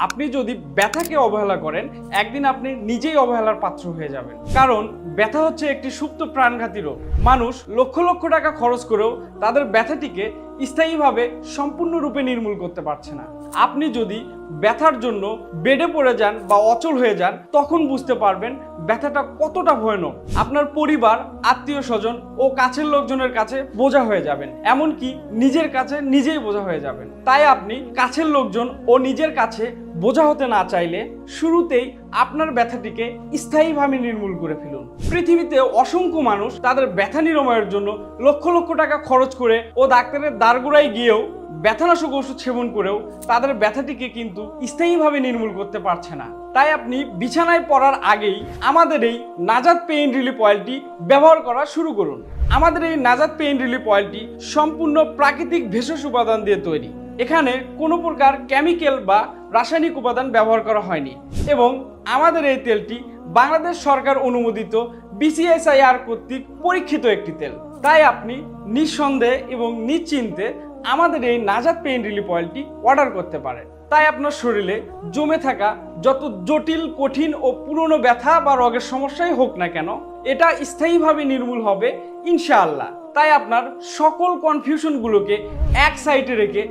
আপনি যদি ব্যথাকে অবহেলা করেন, একদিন আপনি নিজেই অবহেলার পাত্র হয়ে যাবেন। কারণ ব্যথা হচ্ছে একটি সুপ্ত প্রাণঘাতী রোগ। মানুষ লক্ষ লক্ষ টাকা খরচ করেও তাদের ব্যথাটিকে স্থায়ীভাবে সম্পূর্ণরূপে নির্মূল করতে পারছে না। আপনি যদি ব্যথার জন্য বেডে পড়ে যান বা অচল হয়ে যান, তখন বুঝতে পারবেন ব্যথাটা কতটা ভয়ানক। আপনার পরিবার, আত্মীয় স্বজন ও কাছের লোকজনের কাছে বোঝা হয়ে যাবেন, এমনকি নিজের কাছে নিজেই বোঝা হয়ে যাবেন। তাই আপনি কাছের লোকজন ও নিজের কাছে বোঝা হতে না চাইলে শুরুতেই আপনার ব্যথাটিকে স্থায়ীভাবে নির্মূল করে ফেলুন। পৃথিবীতে অসংখ্য মানুষ তাদের ব্যথা নিরাময়ের জন্য লক্ষ লক্ষ টাকা খরচ করে ও ডাক্তারের দ্বারগোড়ায় গিয়েও ব্যথানাশক ওষুধ সেবন করেও তাদের ব্যথাটিকে কিন্তু স্থায়ীভাবে নির্মূল করতে পারছে না। তাই আপনি বিছানায় পড়ার আগেই আমাদের এই নাজাত পেইন রিলিফ অয়েলটি ব্যবহার করা শুরু করুন। আমাদের এই নাজাত পেইন রিলিফ অয়েলটি সম্পূর্ণ প্রাকৃতিক ভেষজ উপাদান দিয়ে তৈরি। এখানে কোনো প্রকার কেমিক্যাল বা রাসায়নিক উপাদান ব্যবহার করা হয়নি এবং আমাদের এই তেলটি বাংলাদেশ সরকার অনুমোদিত BCSIR কর্তৃক পরীক্ষিত একটি তেল। তাই আপনি নিঃসন্দেহে এবং নিশ্চিন্তে আমাদের এই নাজাত পেইন রিলিফ অয়েলটি অর্ডার করতে পারেন। তাই আপনার শরীরে জমে থাকা যত জটিল, কঠিন ও পুরনো ব্যথা বা রোগের সমস্যাই হোক না কেন, এটা স্থায়ীভাবে নির্মূল হবে ইনশাআল্লাহ। তাই আপনার সকল কনফিউশনগুলোকে এক সাইডে রেখে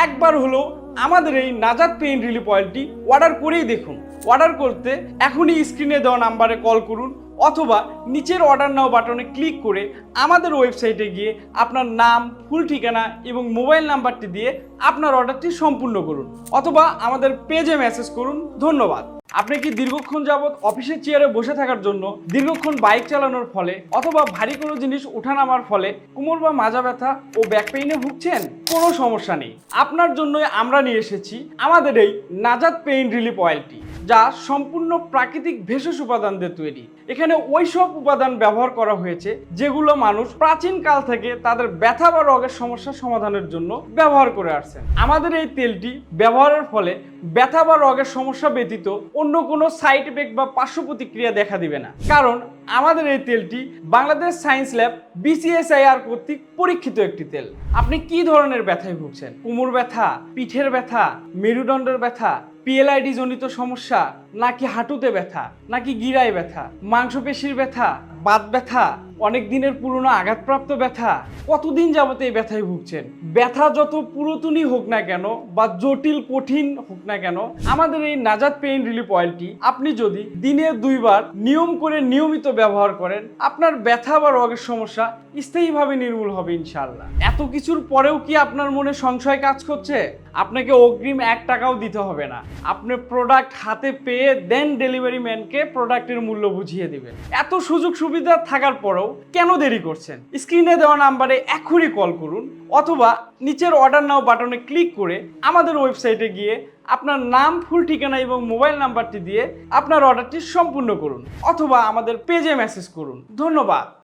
একবার হলেও আমাদের এই নাজাত পেইন রিলিফ অয়েলটি অর্ডার করেই দেখুন। অর্ডার করতে এখনই স্ক্রিনে দেওয়া নাম্বারে কল করুন অথবা নিচের অর্ডার নাও বাটনে ক্লিক করে আমাদের ওয়েবসাইটে গিয়ে আপনার নাম, ফুল ঠিকানা এবং মোবাইল নাম্বারটি দিয়ে আপনার অর্ডারটি সম্পূর্ণ করুন অথবা আমাদের পেজে মেসেজ করুন। ধন্যবাদ। আপনি কি দীর্ঘক্ষণ যাবৎ অফিসের চেয়ারে বসে থাকার জন্য, দীর্ঘক্ষণ বাইক চালানোর ফলে অথবা ভারী কোনো জিনিস ওঠানামার ফলে কোমর বা মাজা ব্যথা ও ব্যাক পেইনে ভুগছেন? কোনো সমস্যা নেই, আপনার জন্যই আমরা নিয়ে এসেছি আমাদের এই নাজাত পেইন রিলিফ অয়েলটি, যা সম্পূর্ণ প্রাকৃতিক ভেষজ উপাদান দিয়ে তৈরি। এখানে ওই সব উপাদান ব্যবহার করা হয়েছে যেগুলো মানুষ প্রাচীন কাল থেকে তাদের ব্যথা বা রোগের সমস্যা সমাধানের জন্য ব্যবহার করে আসছেন। আমাদের এই তেলটি ব্যবহারের ফলে ব্যথা বা রোগের সমস্যা ব্যতীত অন্য কোনো সাইড এফেক্ট বা পার্শ্ব প্রতিক্রিয়া দেখা দিবে না, কারণ আমাদের এই তেলটি বাংলাদেশ সায়েন্স ল্যাব BCSIR কর্তৃক পরীক্ষিত একটি তেল। আপনি কি ধরনের ব্যথায় ভুগছেন? কোমর ব্যথা, পিঠের ব্যথা, মেরুদণ্ডের ব্যথা, PLID জনিত সমস্যা, নাকি হাঁটুতে ব্যথা, নাকি গিরায় ব্যথা, মাংসপেশির ব্যথা, বাত ব্যথা, অনেক দিনের পুরনো আঘাতপ্রাপ্ত ব্যথা? কতদিন যাবত এই ব্যথায় ভুগছেন? ব্যথা যত পুরাতনই হোক না কেন বা জটিল, কঠিন হোক না কেন, আমাদের এই নাজাত পেইন রিলিফ অয়েলটি আপনি যদি দিনে 2 বার নিয়ম করে নিয়মিত ব্যবহার করেন, আপনার ব্যথা বা রোগের সমস্যা স্থায়ীভাবে নির্মূল হবে ইনশাআল্লাহ। এত কিছুর পরেও কি আপনার মনে সংশয় কাজ করছে? আপনাকে অগ্রিম 1 টাকাও দিতে হবে না। আপনি প্রোডাক্ট হাতে পেয়ে দেন ডেলিভারি ম্যানকে প্রোডাক্টের মূল্য বুঝিয়ে দিবেন। এত সুযোগ সুবিধা থাকার পরেও কেন দেরি করছেন? স্ক্রিনে দেওয়া নাম্বারে এখনই কল করুন অথবা নিচের অর্ডার নাও বাটনে ক্লিক করে আমাদের ওয়েবসাইটে গিয়ে আপনার নাম, ফুল ঠিকানা এবং মোবাইল নাম্বারটি দিয়ে আপনার অর্ডারটি সম্পূর্ণ করুন অথবা আমাদের পেজে মেসেজ করুন। ধন্যবাদ।